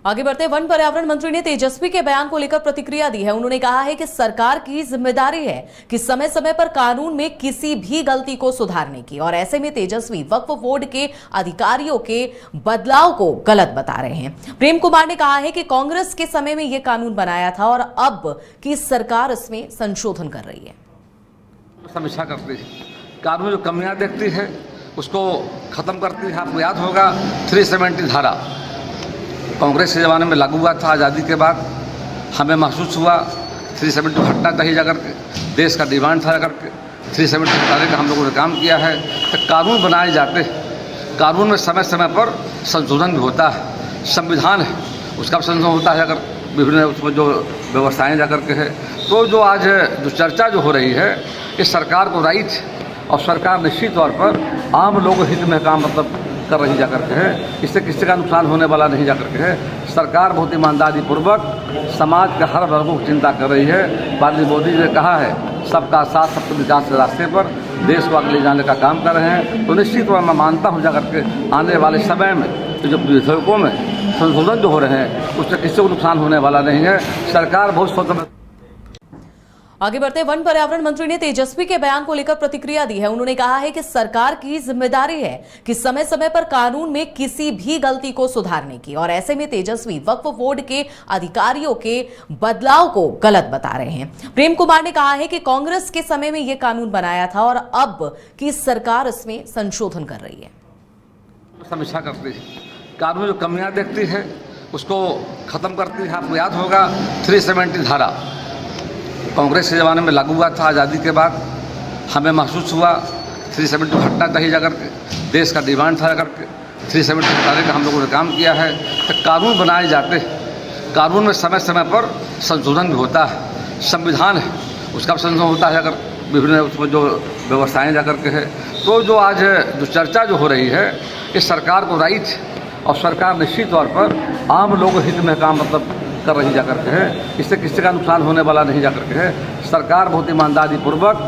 आगे बढ़ते वन पर्यावरण मंत्री ने तेजस्वी के बयान को लेकर प्रतिक्रिया दी है। उन्होंने कहा है कि सरकार की जिम्मेदारी है कि समय समय पर कानून में किसी भी गलती को सुधारने की, और ऐसे में तेजस्वी वक्फ बोर्ड के अधिकारियों के बदलाव को गलत बता रहे हैं। प्रेम कुमार ने कहा है कि कांग्रेस के समय में यह कानून बनाया था और अब की सरकार इसमें संशोधन कर रही है। समीक्षा करती है, कानून जो कमियां देखती है उसको खत्म करती है। आपको याद होगा 370 धारा कांग्रेस के ज़माने में लागू हुआ था। आज़ादी के बाद हमें महसूस हुआ 370 हटना चाहिए जाकर के, देश का डिमांड था जाकर के 370 हटाने का हम लोगों ने काम किया है। तो कानून बनाए जाते हैं, कानून में समय समय पर संशोधन भी होता है। संविधान है उसका भी संशोधन होता है अगर विभिन्न उसमें जो व्यवस्थाएँ जाकर के है। तो जो आज जो चर्चा जो हो रही है इस सरकार को राइट, और सरकार निश्चित तौर पर आम लोगों हित में काम कर रही जाकर के है। इससे किसी का नुकसान होने वाला नहीं जाकर के है। सरकार बहुत ईमानदारी पूर्वक समाज के हर वर्गों की चिंता कर रही है। माननीय मोदी जी ने कहा है सबका साथ सबके विकास के रास्ते पर देश को आगे ले जाने का काम कर रहे हैं। तो निश्चित तौर मैं मानता हूँ जाकर के आने वाले समय में जो विधेयकों में संशोधन जो हो रहे हैं उससे किसी को नुकसान होने वाला नहीं है। सरकार बहुत स्वतंत्र। आगे बढ़ते वन पर्यावरण मंत्री ने तेजस्वी के बयान को लेकर प्रतिक्रिया दी है। उन्होंने कहा है कि सरकार की जिम्मेदारी है कि समय समय पर कानून में किसी भी गलती को सुधारने की, और ऐसे में तेजस्वी वक्फ बोर्ड के अधिकारियों के बदलाव को गलत बता रहे हैं। प्रेम कुमार ने कहा है कि कांग्रेस के समय में यह कानून बनाया था और अब की सरकार इसमें संशोधन कर रही है। समीक्षा करती है, कानून जो कमियां देखती है उसको खत्म करती है। आपको याद होगा 370 धारा कांग्रेस के ज़माने में लागू हुआ था। आज़ादी के बाद हमें महसूस हुआ 370 हटना चाहिए जाकर के, देश का डिमांड था जाकर के 370 हटाने का हम लोगों ने काम किया है। तो कानून बनाए जाते हैं, कानून में समय समय पर संशोधन भी होता है। संविधान है उसका भी संशोधन होता है अगर विभिन्न उसमें जो व्यवस्थाएँ जाकर के है। तो जो आज जो चर्चा जो हो रही है इस सरकार को राइट, और सरकार निश्चित तौर पर आम लोगों हित में काम कर रही जाकर के है। इससे किसी का नुकसान होने वाला नहीं जाकर के है। सरकार बहुत ईमानदारी पूर्वक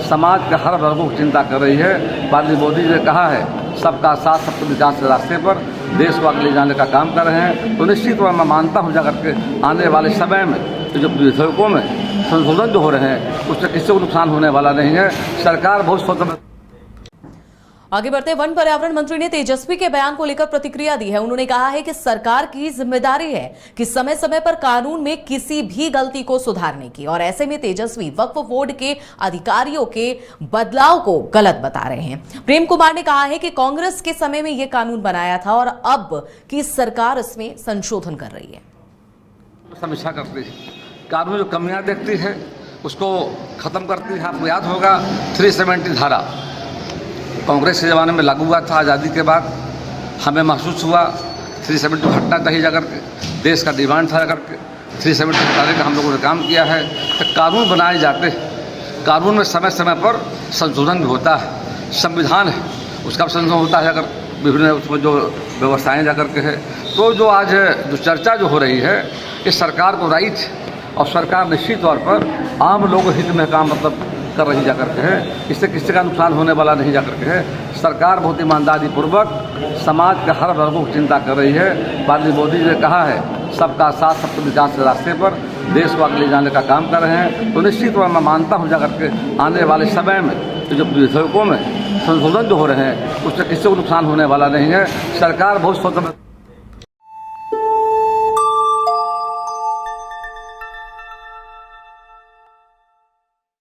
समाज के हर वर्गों की चिंता कर रही है। माननीय मोदी जी ने कहा है सबका साथ सबके विकास के रास्ते पर देश को आगे ले जाने का काम कर रहे हैं। तो निश्चित तौर मैं मानता हूँ जाकर के आने वाले समय में जो विधेयकों में संशोधन जो हो रहे हैं उससे किसी को नुकसान होने वाला नहीं है। सरकार बहुत स्वतंत्र। आगे बढ़ते वन पर्यावरण मंत्री ने तेजस्वी के बयान को लेकर प्रतिक्रिया दी है। उन्होंने कहा है कि सरकार की जिम्मेदारी है कि समय समय पर कानून में किसी भी गलती को सुधारने की, और ऐसे में तेजस्वी वक्फ बोर्ड के अधिकारियों के बदलाव को गलत बता रहे हैं। प्रेम कुमार ने कहा है कि कांग्रेस के समय में यह कानून बनाया था और अब की सरकार इसमें संशोधन कर रही है। समीक्षा करती है, कानून जो कमियां देखती है उसको खत्म करती है। आपको याद होगा 370 धारा कांग्रेस के ज़माने में लागू हुआ था। आज़ादी के बाद हमें महसूस हुआ 370 हटना चाहिए जाकर के, देश का डिमांड था जाकर के 370 हटाने का हम लोगों ने काम किया है। तो कानून बनाए जाते हैं, कानून में समय समय पर संशोधन भी होता है। संविधान है उसका भी संशोधन होता है अगर विभिन्न उसमें जो व्यवस्थाएँ जाकर के है। तो जो आज जो चर्चा जो हो रही है इस सरकार को राइट, और सरकार निश्चित तौर पर आम लोगों हित में काम कर रही जाकर के है। इससे किसी का नुकसान होने वाला नहीं जाकर के है। सरकार बहुत ईमानदारी पूर्वक समाज के हर वर्गों की चिंता कर रही है। माननीय मोदी जी ने कहा है सबका साथ सबके विकास के रास्ते पर देश को आगे ले जाने का काम कर रहे हैं। तो निश्चित तौर मैं मानता हूँ जाकर के आने वाले समय में जो विधेयकों में संशोधन जो हो रहे हैं उससे किसी को नुकसान होने वाला नहीं है। सरकार बहुत स्वतंत्र।